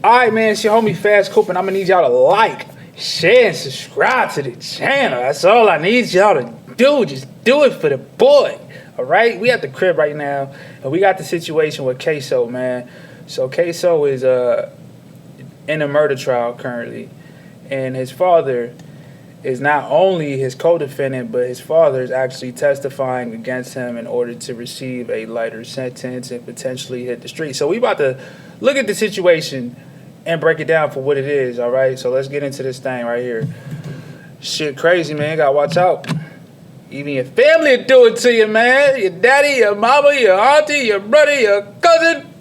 Alright, man, it's your homie Fast Coop, and I'm gonna need y'all to like, share, and subscribe to the channel. That's all I need y'all to do. Just do it for the boy. Alright? We at the crib right now, and we got the situation with Ksoo, man. So Ksoo is in a murder trial currently, and his father is not only his co-defendant, but his father is actually testifying against him in order to receive a lighter sentence and potentially hit the street. So we about to look at the situation and break it down for what it is, all right? So let's get into this thing right here. Shit crazy, man. You gotta watch out. Even your family will do it to you, man. Your daddy, your mama, your auntie, your brother, your cousin.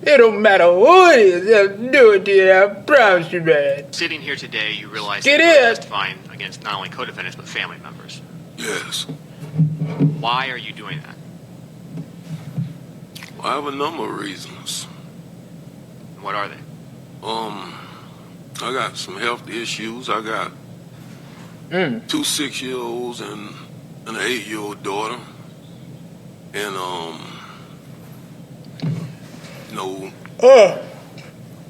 It don't matter who it is, they'll do it to you, I promise you, man. Sitting here today, you realize that you're testifying against not only co-defendants, but family members. Yes. Why are you doing that? Well, I have a number of reasons. What are they? I got some health issues. I got two 6-year-olds and an 8-year-old daughter. And,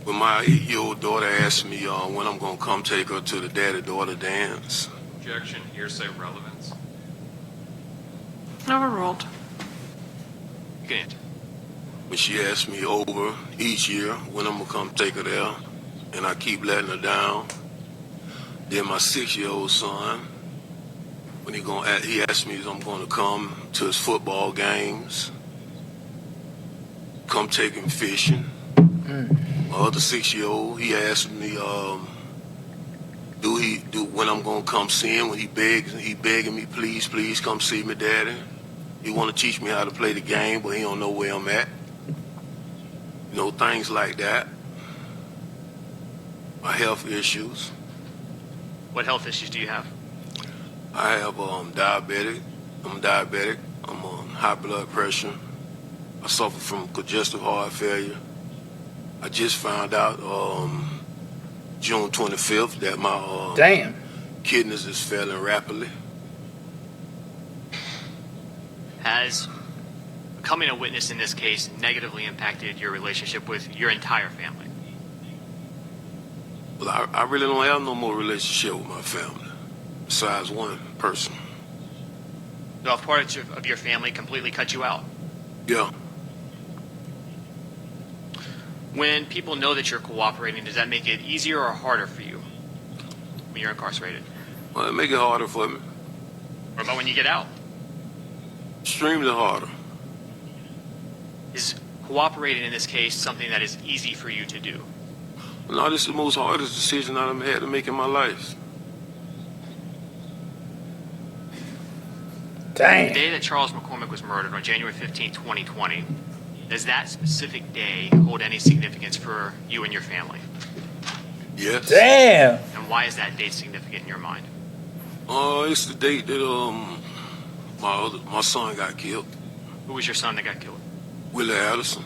when my 8-year-old daughter asked me when I'm gonna come take her to the daddy-daughter dance. Objection, hearsay relevance. Overruled. You can answer. When she asked me over each year when I'm gonna come take her there, and I keep letting her down. Then my 6-year-old son, when he asked me if I'm gonna come to his football games, come take him fishing. My other 6-year-old, he asked me, when I'm gonna come see him, when he begging me, please come see me, daddy. He wanna teach me how to play the game, but he don't know where I'm at. You know, things like that. My health issues. What health issues do you have? I have diabetic. I'm diabetic. I'm on high blood pressure. I suffer from congestive heart failure. I just found out June 25th that my kidneys is failing rapidly. Has becoming a witness in this case negatively impacted your relationship with your entire family? Well, I really don't have no more relationship with my family, besides one person. So if part of your family completely cut you out? Yeah. When people know that you're cooperating, does that make it easier or harder for you when you're incarcerated? Well, it make it harder for me. What about when you get out? Extremely harder. Is cooperating in this case something that is easy for you to do? No, this is the most hardest decision I've had to make in my life. Dang. The day that Charles McCormick was murdered on January 15, 2020, does that specific day hold any significance for you and your family? Yes. Damn. And why is that date significant in your mind? It's the date that my son got killed. Who was your son that got killed? Willie Addison.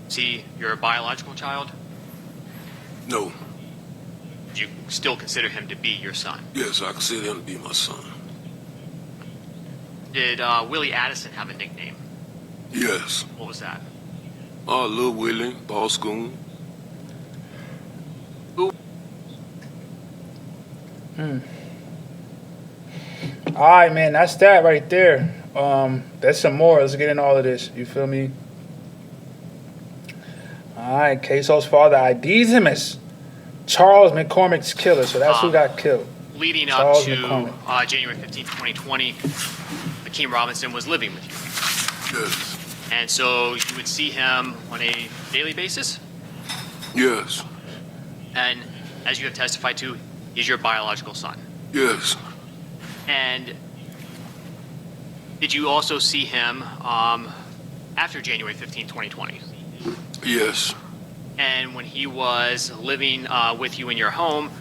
Is he your biological child? No. Do you still consider him to be your son? Yes, I consider him to be my son. Did Willie Addison have a nickname? Yes. What was that? Lil Willie, Boss Goon. Who? Alright, man, that's that right there. That's some more. Let's get into all of this. You feel me? Alright, Ksoo's father IDs him as Charles McCormick's killer, so that's who got killed. Leading Charles up to McCormick. January 15th, 2020, Akeem Robinson was living with you. Yes. And so you would see him on a daily basis? Yes. And as you have testified to, he's your biological son. Yes. And did you also see him after January 15, 2020? Yes. And when he was living with you in your home,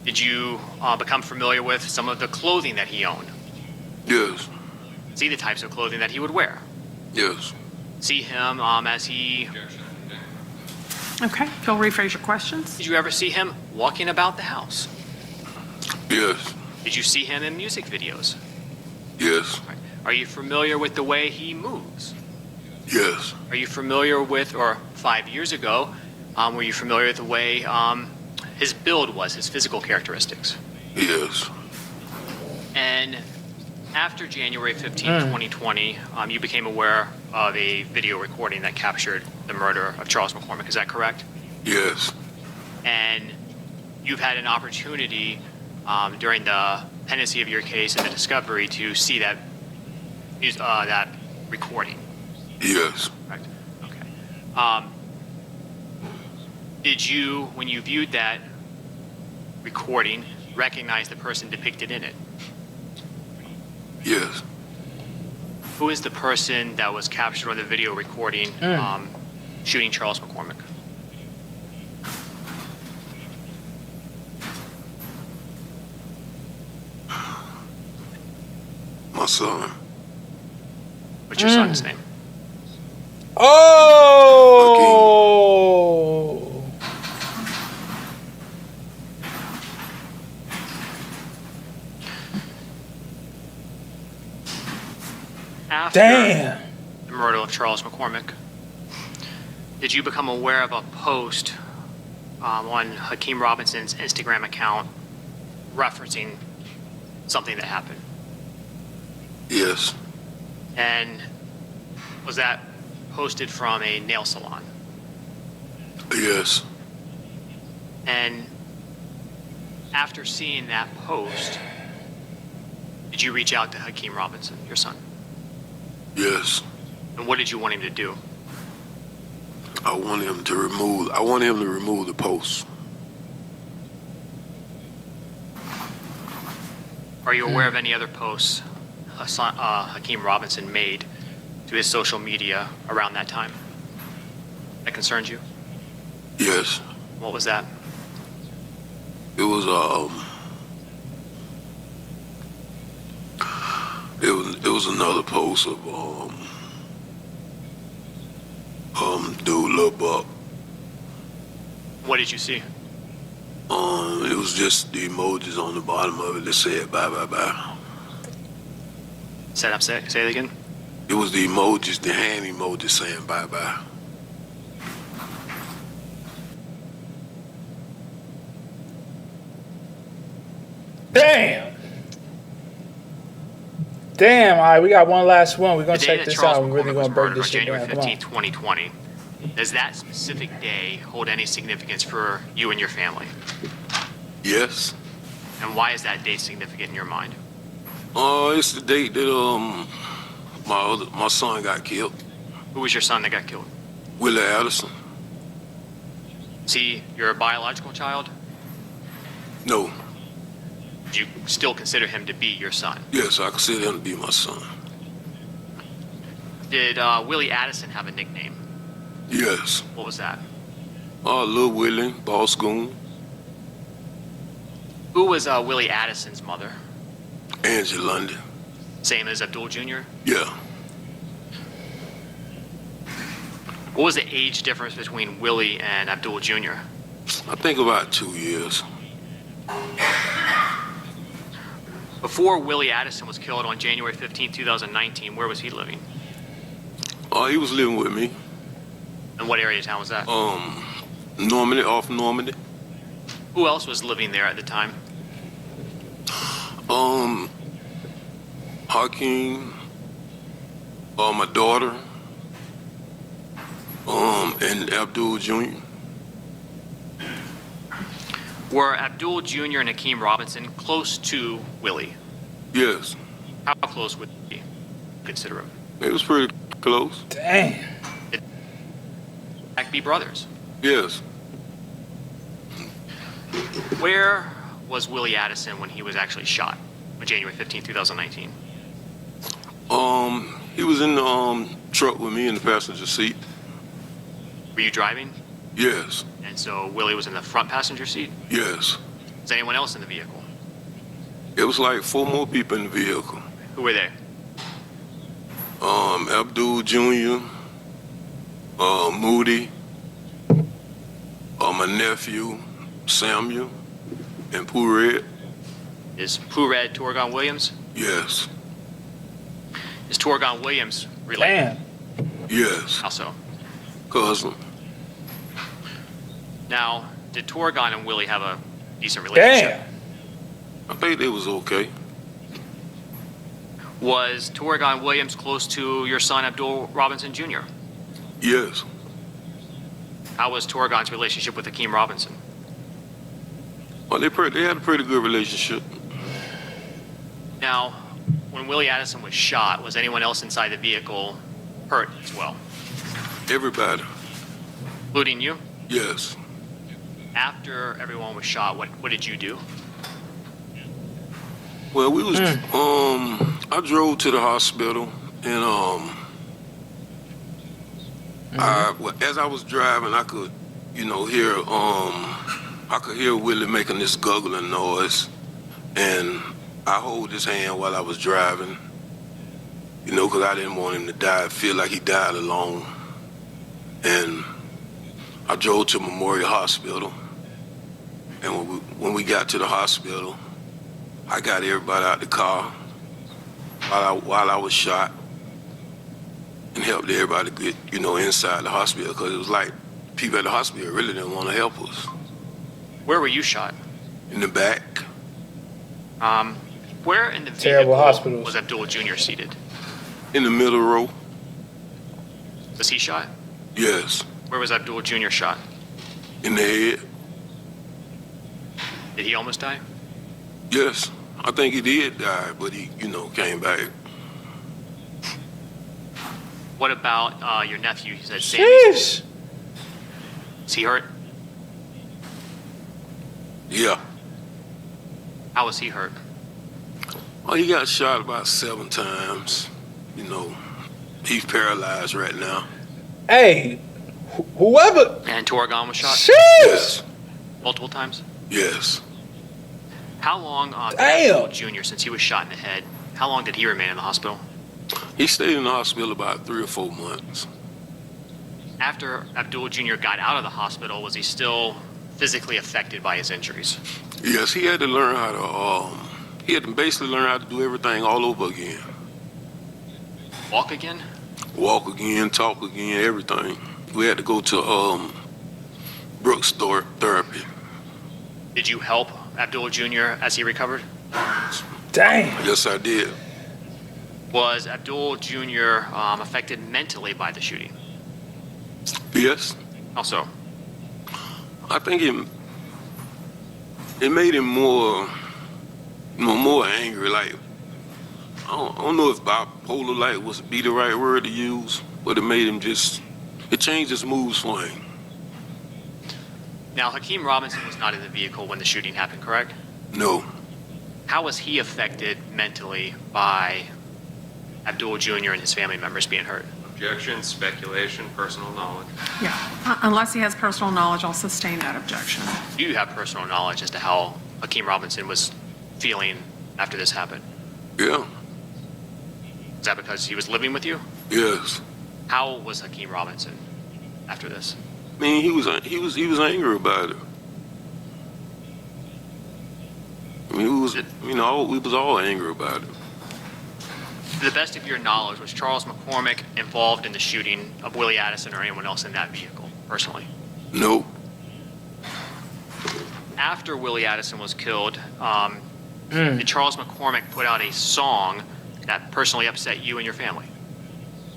did you become familiar with some of the clothing that he owned? Yes. See the types of clothing that he would wear? Yes. See him as he... Okay, if you'll rephrase your questions. Did you ever see him walking about the house? Yes. Did you see him in music videos? Yes. Are you familiar with the way he moves? Yes. Are you familiar with or 5 years ago. Were you familiar with the way his build was, his physical characteristics? Yes. And after January 15, 2020, you became aware of a video recording that captured the murder of Charles McCormick. Is that correct? Yes. And you've had an opportunity during the pendency of your case and the discovery to see that recording. Yes. Correct. Okay. Did you, when you viewed that recording, recognize the person depicted in it? Yes. Who is the person that was captured on the video recording shooting Charles McCormick? My son. What's your son's name? Oh! After Damn! the murder of Charles McCormick, did you become aware of a post on Hakeem Robinson's Instagram account referencing something that happened? Yes. And was that posted from a nail salon? Yes. And after seeing that post, did you reach out to Hakeem Robinson, your son? Yes. And what did you want him to do? I want him to remove the post. Are you aware of any other posts Hakeem Robinson made to his social media around that time that concerns you? Yes. What was that? It was another post of dude Lil Buck. What did you see? It was just the emojis on the bottom of it that said bye bye bye. Say it again. It was the emojis, the hand emojis saying bye bye. Damn! Damn, all right, we got one last one. We're going The to day check that this Charles out. We're really McCormick going was to break murdered this on shit January down. Come 15, 2020. Does that specific day hold any significance for you and your family? Yes. And why is that date significant in your mind? It's the date that my son got killed. Who was your son that got killed? Willie Addison. Is he your biological child? No. Do you still consider him to be your son? Yes, I consider him to be my son. Did Willie Addison have a nickname? Yes. What was that? Lil Willie, Boss Goon, Who was Willie Addison's mother? Angie London. Same as Abdul Jr.? Yeah. What was the age difference between Willie and Abdul Jr.? I think about 2 years. Before Willie Addison was killed on January 15, 2019, where was he living? He was living with me. And what area of town was that? Normandy, off Normandy. Who else was living there at the time? Hakeem, my daughter, and Abdul Jr. Were Abdul Jr. and Hakeem Robinson close to Willie? Yes. How close would you consider him? It was pretty close. Damn. Did they be brothers? Yes. Where was Willie Addison when he was actually shot on January 15, 2019? He was in the truck with me in the passenger seat. Were you driving? Yes. And so Willie was in the front passenger seat? Yes. Was anyone else in the vehicle? It was like 4 more people in the vehicle. Who were they? Abdul Jr., Moody, my nephew, Samuel, and Pooh Red. Is Pooh Red Torgon Williams? Yes. Is Torgon Williams related? Damn. Yes. How so? Cousin. Now, did Torgon and Willie have a decent relationship? Damn. I think it was okay. Was Torgon Williams close to your son Abdul Robinson Jr.? Yes. How was Torgon's relationship with Hakeem Robinson? Well, they had a pretty good relationship. Now, when Willie Addison was shot, was anyone else inside the vehicle hurt as well, Everybody. including you? Yes. After everyone was shot, what did you do? Well, we was I drove to the hospital and as I was driving, I could, hear I could hear Willie making this guggling noise, and I hold his hand while I was driving, because I didn't want him to die, feel like he died alone. And I drove to Memorial Hospital, and when we got to the hospital, I got everybody out the car while I was shot and helped everybody get, inside the hospital, because it was like people at the hospital really didn't want to help us. Where were you shot? In the back, Where in the Terrible vehicle hospitals. was Abdul Jr. seated? in the middle row. Was he shot? Yes. Where was Abdul Jr. shot? In the head. Did he almost die? Yes. I think he did die, but he, came back. What about your nephew? You said Sammy. Sheesh. Is he hurt? Yeah. How was he hurt? Well, he got shot about 7 times. He's paralyzed right now. Hey, whoever. And Torgon was shot Sheesh. Yes. multiple times? Yes. How long did Damn. Abdul Jr., since he was shot in the head, how long did he remain in the hospital? He stayed in the hospital about 3 or 4 months. After Abdul Jr. got out of the hospital, was he still physically affected by his injuries? Yes, he had to learn how to, he had to basically learn how to do everything all over again. Walk again? Walk again, talk again, everything. We had to go to, Brooks therapy. Did you help Abdul Jr. as he recovered? Dang. Yes, I did. Was Abdul Jr. Affected mentally by the shooting? Yes. Also, I think it made him more, more angry. Like, I don't know if bipolar like was be the right word to use, but it made him it changed his mood swing. now Hakeem Robinson was not in the vehicle when the shooting happened, correct? No. How was he affected mentally by Abdul Jr. and his family members being hurt? Objection, speculation, personal knowledge. Yeah, unless he has personal knowledge, I'll sustain that objection. Do you have personal knowledge as to how Hakeem Robinson was feeling after this happened? Yeah. Is that because he was living with you? Yes. How was Hakeem Robinson after this? I mean, he was angry about it. I mean, we was all angry about it. To the best of your knowledge, was Charles McCormick involved in the shooting of Willie Addison or anyone else in that vehicle, personally? No. After Willie Addison was killed, did Charles McCormick put out a song that personally upset you and your family?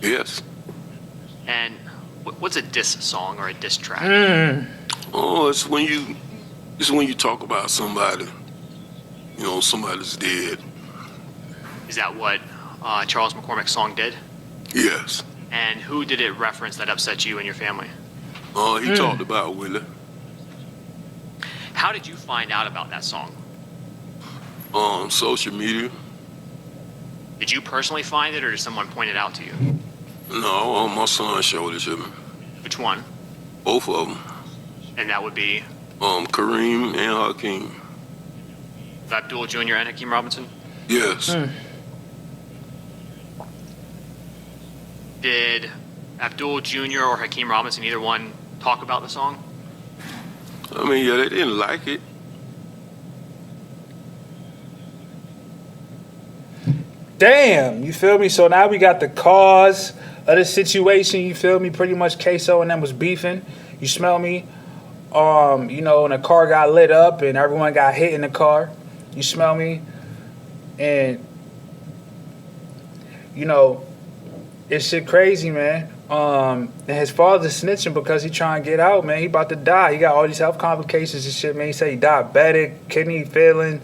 Yes. And what's a diss song or a diss track? Oh, it's when you talk about somebody. Somebody's dead. Is that what Charles McCormick's song did? Yes. And who did it reference that upset you and your family? He talked about Willie. How did you find out about that song? Social media. Did you personally find it or did someone point it out to you? No, my son showed it to me. Which one? Both of them. And that would be Kareem and Hakeem. Abdul Jr. and Hakeem Robinson? Yes. Did Abdul Jr. or Hakeem Robinson, either one, talk about the song? I mean, yeah, they didn't like it. Damn, you feel me? So now we got the cause of the situation, you feel me? Pretty much Ksoo and them was beefing. You smell me? you know, and the car got lit up and everyone got hit in the car. You smell me? And, you know, it's shit crazy, man. And his father's snitching because he trying to get out, man. He about to die. He got all these health complications and shit, man. He say he diabetic, kidney failing,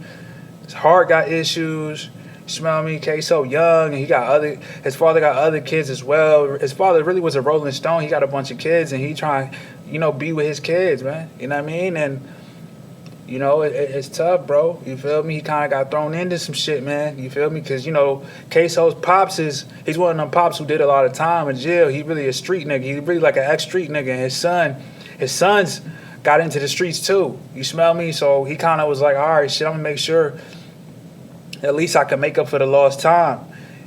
his heart got issues. You smell me? Ksoo young, and his father got other kids as well. His father really was a Rolling Stone. He got a bunch of kids, and he trying, you know, be with his kids, man. You know what I mean? And, you know, it's tough, bro. You feel me? He kind of got thrown into some shit, man. You feel me? Because, you know, Ksoo's pops he's one of them pops who did a lot of time in jail. He really a street nigga. He really like an ex-street nigga. And his sons got into the streets too. You smell me? So he kind of was like, all right, shit, I'm going to make sure at least I can make up for the lost time.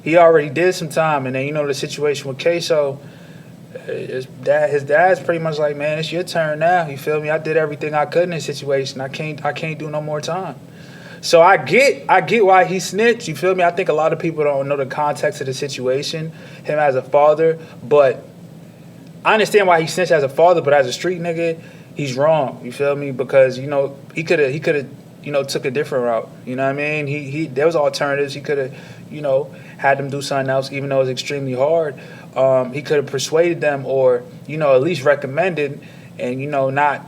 He already did some time. And then, you know, the situation with Ksoo, his dad's pretty much like, man, it's your turn now. You feel me? I did everything I could in this situation. I can't do no more time. So I get why he snitched. You feel me? I think a lot of people don't know the context of the situation, him as a father. But I understand why he snitched as a father, but as a street nigga, he's wrong. You feel me? Because, you know, he could have you know, took a different route. You know what I mean? There was alternatives. He could have, you know, had them do something else, even though it was extremely hard. He could have persuaded them, or, you know, at least recommended, and, you know, not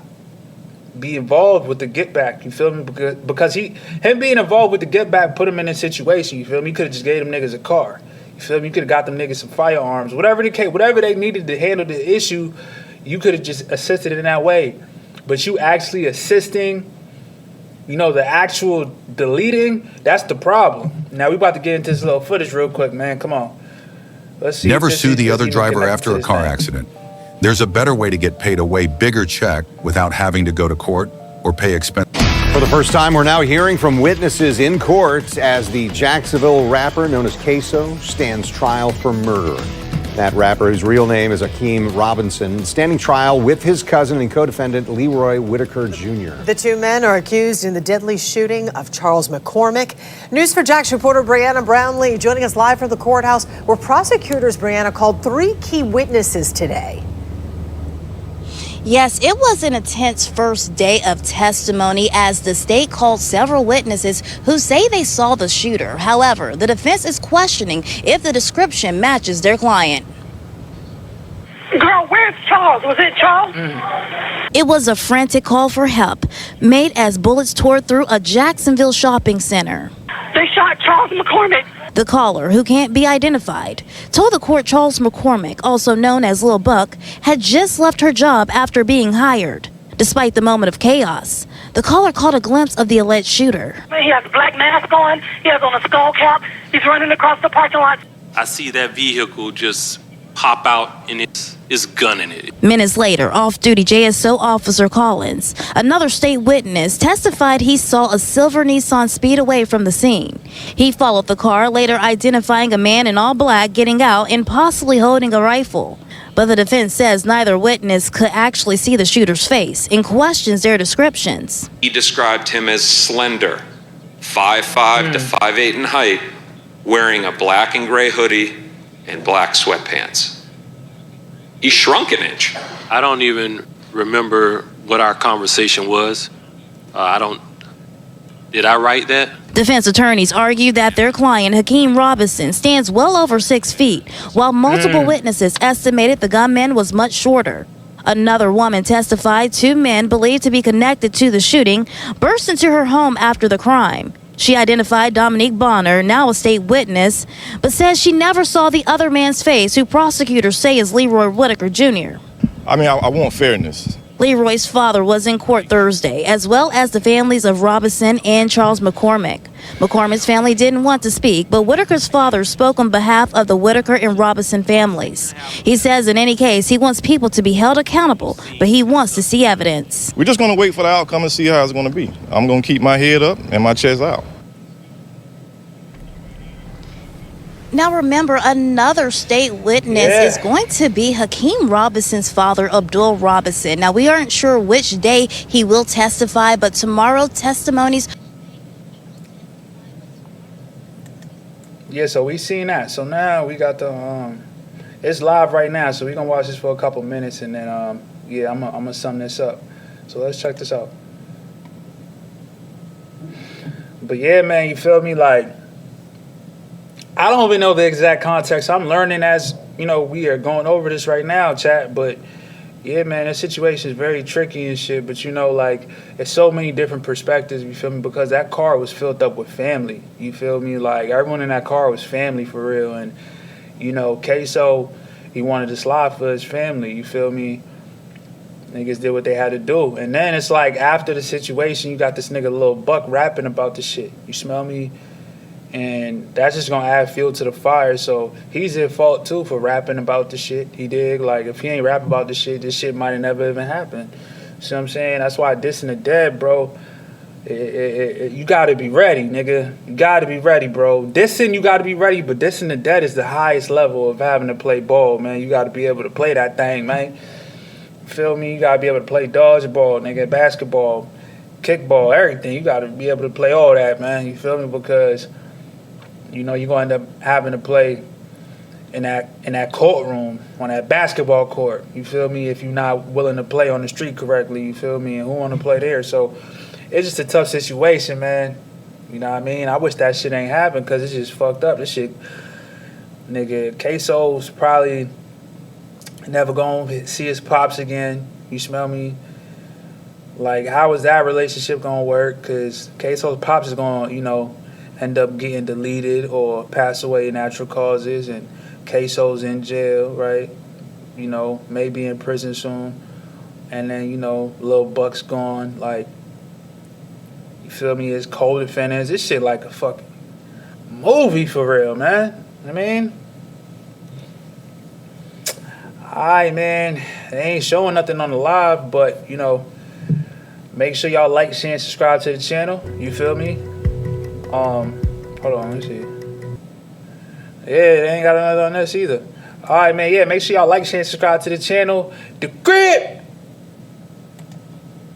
be involved with the get back. You feel me? Because him being involved with the get back put him in a situation. You feel me? He could have just gave them niggas a car. You feel me? You could have got them niggas some firearms, whatever they needed to handle the issue. You could have just assisted in that way. But you actually assisting, you know, the actual deleting, that's the problem. Now we about to get into this little footage real quick, man. Come on. Let's see. Never sue the other driver after a car accident. There's a better way to get paid a way bigger check without having to go to court or pay expenses. For the first time, we're now hearing from witnesses in court as the Jacksonville rapper known as Ksoo stands trial for murder. That rapper, whose real name is Hakeem Robinson, standing trial with his cousin and co-defendant Leroy Whitaker Jr. The two men are accused in the deadly shooting of Charles McCormick. News for Jax reporter Brianna Brownlee joining us live from the courthouse, where prosecutors, Brianna, called 3 key witnesses today. Yes, it was an intense first day of testimony as the state called several witnesses who say they saw the shooter. However, the defense is questioning if the description matches their client. Girl, where's Charles? Was it Charles? It was a frantic call for help made as bullets tore through a Jacksonville shopping center. They shot Charles McCormick. The caller, who can't be identified, told the court Charles McCormick, also known as Lil Buck, had just left her job after being hired. Despite the moment of chaos, the caller caught a glimpse of the alleged shooter. He has a black mask on. He has on a skull cap. He's running across the parking lot. I see that vehicle just pop out and it's gunning it. Minutes later, off-duty JSO Officer Collins, another state witness, testified he saw a silver Nissan speed away from the scene. He followed the car, later identifying a man in all black getting out and possibly holding a rifle. But the defense says neither witness could actually see the shooter's face and questions their descriptions. He described him as slender, 5'5" to 5'8" in height, wearing a black and gray hoodie and black sweatpants. He shrunk an inch. I don't even remember what our conversation was. Did I write that? Defense attorneys argue that their client, Hakeem Robinson, stands well over 6 feet, while multiple witnesses estimated the gunman was much shorter. Another woman testified 2 men believed to be connected to the shooting burst into her home after the crime. She identified Dominique Bonner, now a state witness, but says she never saw the other man's face, who prosecutors say is Leroy Whitaker Jr. I mean, I want fairness. Leroy's father was in court Thursday, as well as the families of Robinson and Charles McCormick. McCormick's family didn't want to speak, but Whitaker's father spoke on behalf of the Whitaker and Robinson families. He says in any case, he wants people to be held accountable, but he wants to see evidence. We're just going to wait for the outcome and see how it's going to be. I'm going to keep my head up and my chest out. Now remember, another state witness is going to be Hakeem Robinson's father, Abdul Robinson. Now, we aren't sure which day he will testify, but tomorrow testimonies. Yeah, so we seen that. So now we got the it's live right now, so we're gonna watch this for a couple minutes, and then I'm gonna sum this up. So let's check this out. But yeah, man, you feel me? Like, I don't even know the exact context. I'm learning as, you know, we are going over this right now, chat. But yeah, man, that situation is very tricky and shit. But you know, like, it's so many different perspectives, you feel me? Because that car was filled up with family. You feel me? Like, everyone in that car was family for real. And, you know, Ksoo, he wanted to slide for his family, you feel me? Niggas did what they had to do. And then it's like, after the situation, you got this nigga Lil Buck rapping about the shit. You smell me? And that's just gonna add fuel to the fire. So he's at fault too for rapping about the shit. He did. Like, if he ain't rap about the shit, this shit might have never even happened. See what I'm saying? That's why dissing the dead, bro. You gotta be ready, nigga. You gotta be ready, bro. Dissing, you gotta be ready, but dissing the dead is the highest level of having to play ball, man. You gotta be able to play that thing, man. Feel me? You gotta be able to play dodgeball, nigga, basketball, kickball, everything. You gotta be able to play all that, man. You feel me? Because, you know, you're gonna end up having to play in that courtroom, on that basketball court. You feel me? If you're not willing to play on the street correctly, you feel me? And who wanna play there? So it's just a tough situation, man. You know what I mean? I wish that shit ain't happened because it's just fucked up. This shit, nigga, Ksoo's probably never gonna see his pops again. You smell me? Like, how is that relationship gonna work? Because Ksoo's pops is gonna, you know, end up getting deleted or pass away in natural causes, and Ksoo's in jail, right? You know, maybe in prison soon. And then, you know, Lil Buck's gone. Like, you feel me? His co-defendants. This shit like a fucking movie for real, man. I mean, alright, man. They ain't showing nothing on the live, but, you know, make sure y'all like, share, and subscribe to the channel. You feel me? Hold on, let me see. Yeah, they ain't got another on this either. Alright, man. Yeah, make sure y'all like, share, and subscribe to the channel. The Grip!